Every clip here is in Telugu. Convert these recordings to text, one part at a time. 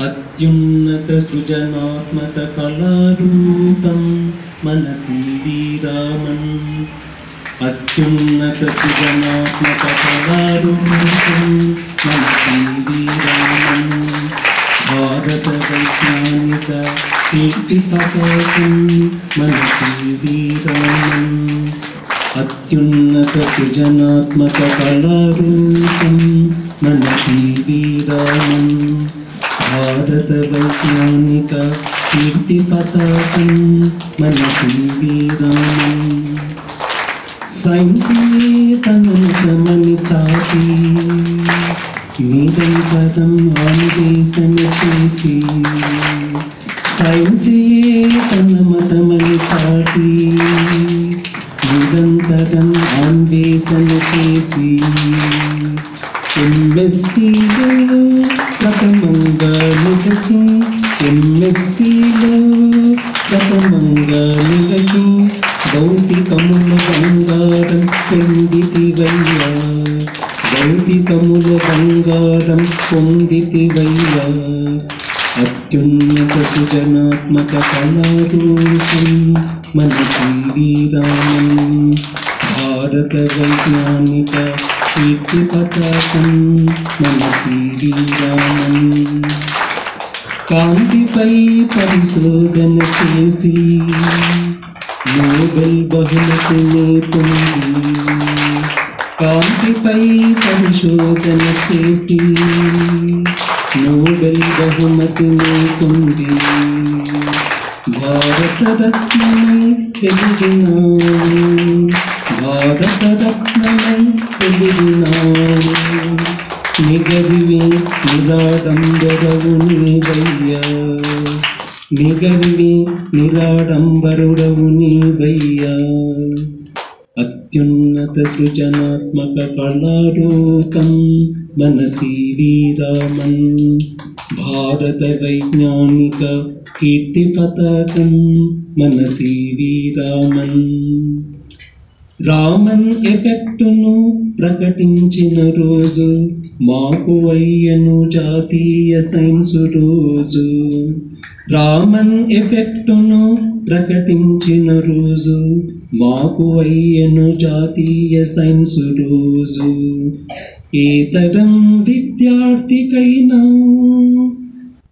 అత్యున్నత సృజనాత్మక కళారూపం మన సివి రామన్. అత్యున్నత సృజనాత్మక కళారూపం మన సివి రామన్. భారత వైజ్ఞానిక కీర్తి పతాకం మన సివి రామన్. అత్యున్నత సృజనాత్మక కళారూపం మన సివి రామన్. భారత వైజ్ఞానిక కీర్తి పతాకం మన సివి రామన్. సైన్సేతనమని తాకి నిరంతరం అన్వేషణ చేసి. సైన్సేతనమని తాకి నిరంతరం అన్వేషణ చేసి. ఎంఎస్సీలో ప్రథమంగా నిలిచి. ఎంఎస్సీలో ప్రథమంగా నిలిచి. భౌతికముల బంగారం పొందితివయ్యా. భౌతికముల బంగారం పొందితివయ్యా. అత్యున్నత సృజనాత్మక కళారూపం మన సివి రామన్. భారత వైజ్ఞానిక కీర్తి పతాకం మన సివి రామన్. కాంతిపై పరిశోధన చేసి నోబెల్ బహుమతిని పొంది. కాంతిపై పరిశోధన చేసి నోబెల్ బహుమతిని పొంది. భారతరత్నమై వెలిగినాడు. భారతరత్నమై వెలిగినాడు. నిగరివి నిరాడంబరవు నీవయ్యా. నిగరివి నిరాడంబరుడవు నీవయ్యా. అత్యున్నత సృజనాత్మక కళారూపం మన సివి రామన్. భారత వైజ్ఞానిక కీర్తి పతాకం మన సివి రామన్. రామన్ ఎఫెక్టును ప్రకటించిన రోజు మాకు అయ్యను జాతీయ సైన్సు రోజు. రామన్ ఎఫెక్టును ప్రకటించిన రోజు మాకు అయ్యను జాతీయ సైన్సు రోజు. ఏ తరం విద్యార్థికైనా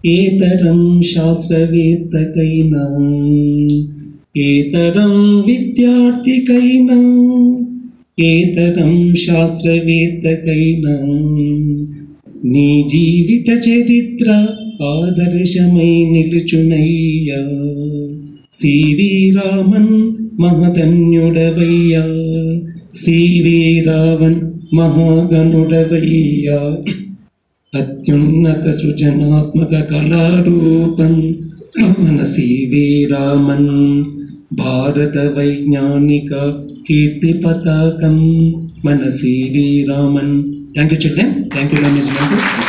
ఏ తరం శాస్త్రవేత్తకైనా ఏ తరం విద్యార్థికైనా ఏ తరం శాస్త్రవేత్తకైనా నీ జీవిత చరిత్ర ఆదర్శమై నిలుచునయ్యా. సివి రామన్ మహధన్యుడవయ్యా. సివి రామన్ మహాగణుడవయ్యా. అత్యున్నత సృజనాత్మక కళారూపం మన సివి రామన్. భారత వైజ్ఞానిక కీర్తి పతాకం మన C V Raman. Thank you children. Thank you very much.